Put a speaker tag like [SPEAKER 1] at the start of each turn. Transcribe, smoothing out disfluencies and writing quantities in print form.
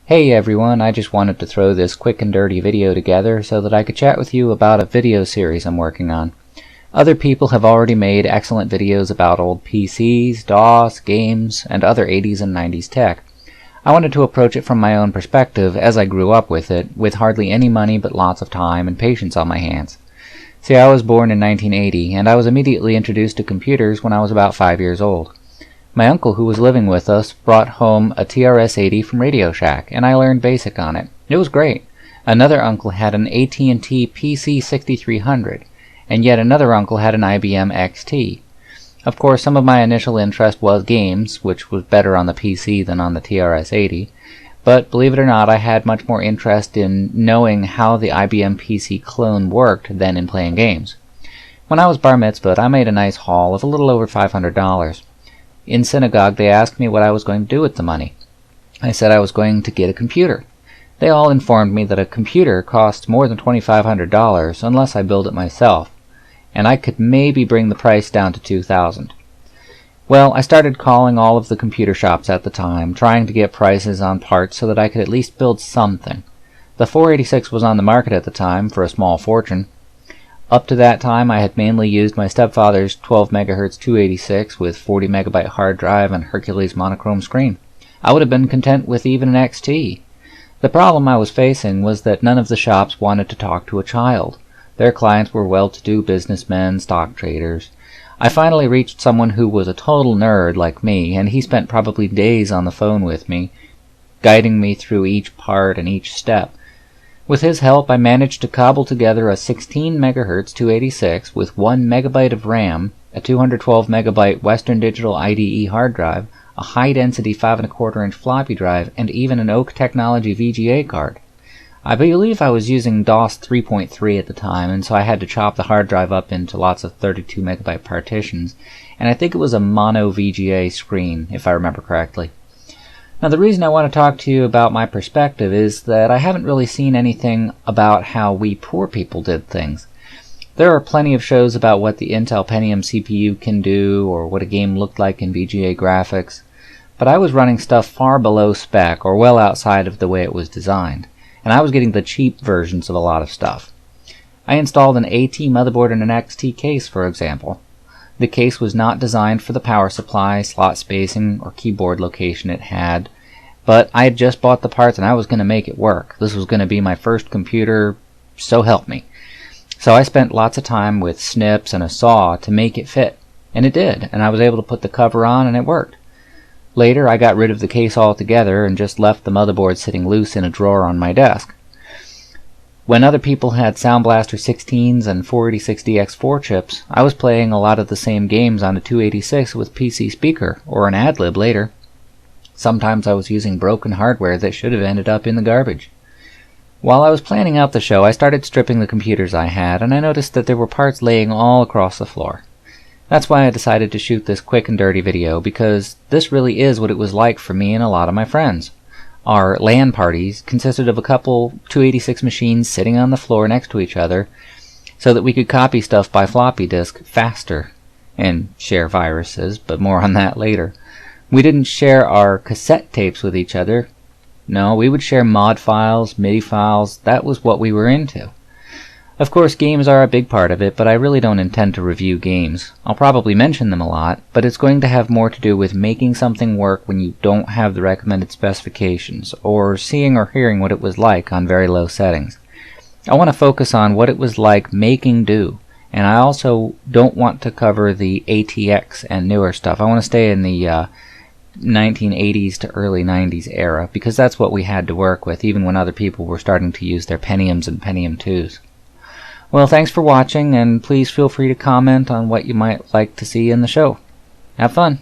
[SPEAKER 1] Hey everyone, I just wanted to throw this quick and dirty video together so that I could chat with you about a video series I'm working on. Other people have already made excellent videos about old PCs, DOS, games, and other 80s and 90s tech. I wanted to approach it from my own perspective as I grew up with it, with hardly any money but lots of time and patience on my hands. See, I was born in 1980, and I was immediately introduced to computers when I was about 5 years old. My uncle, who was living with us, brought home a TRS-80 from Radio Shack, and I learned BASIC on it. It was great. Another uncle had an AT&T PC6300, and yet another uncle had an IBM XT. Of course, some of my initial interest was games, which was better on the PC than on the TRS-80, but believe it or not, I had much more interest in knowing how the IBM PC clone worked than in playing games. When I was bar mitzvahed, I made a nice haul of a little over $500. In synagogue, they asked me what I was going to do with the money. I said I was going to get a computer. They all informed me that a computer costs more than $2,500 unless I build it myself, and I could maybe bring the price down to $2,000. Well, I started calling all of the computer shops at the time, trying to get prices on parts so that I could at least build something. The 486 was on the market at the time for a small fortune. Up to that time, I had mainly used my stepfather's 12 MHz 286 with 40 MB hard drive and Hercules monochrome screen. I would have been content with even an XT. The problem I was facing was that none of the shops wanted to talk to a child. Their clients were well-to-do businessmen, stock traders. I finally reached someone who was a total nerd like me, and he spent probably days on the phone with me, guiding me through each part and each step. With his help, I managed to cobble together a 16 MHz 286 with 1 MB of RAM, a 212 MB Western Digital IDE hard drive, a high-density 5¼ floppy drive, and even an Oak Technology VGA card. I believe I was using DOS 3.3 at the time, and so I had to chop the hard drive up into lots of 32 MB partitions, and I think it was a mono VGA screen, if I remember correctly. Now, the reason I want to talk to you about my perspective is that I haven't really seen anything about how we poor people did things. There are plenty of shows about what the Intel Pentium CPU can do or what a game looked like in VGA graphics, but I was running stuff far below spec or well outside of the way it was designed, and I was getting the cheap versions of a lot of stuff. I installed an AT motherboard in an XT case, for example. The case was not designed for the power supply, slot spacing, or keyboard location it had, but I had just bought the parts and I was going to make it work. This was going to be my first computer, so help me. So I spent lots of time with snips and a saw to make it fit, and it did, and I was able to put the cover on and it worked. Later, I got rid of the case altogether and just left the motherboard sitting loose in a drawer on my desk. When other people had Sound Blaster 16s and 486DX4 chips, I was playing a lot of the same games on a 286 with PC speaker, or an ad-lib later. Sometimes I was using broken hardware that should have ended up in the garbage. While I was planning out the show, I started stripping the computers I had, and I noticed that there were parts laying all across the floor. That's why I decided to shoot this quick and dirty video, because this really is what it was like for me and a lot of my friends. Our LAN parties consisted of a couple 286 machines sitting on the floor next to each other so that we could copy stuff by floppy disk faster and share viruses, but more on that later. We didn't share our cassette tapes with each other. No, we would share mod files, MIDI files. That was what we were into. Of course, games are a big part of it, but I really don't intend to review games. I'll probably mention them a lot, but it's going to have more to do with making something work when you don't have the recommended specifications, or seeing or hearing what it was like on very low settings. I want to focus on what it was like making do, and I also don't want to cover the ATX and newer stuff. I want to stay in the 1980s to early 90s era, because that's what we had to work with, even when other people were starting to use their Pentiums and Pentium 2s. Well, thanks for watching, and please feel free to comment on what you might like to see in the show. Have fun!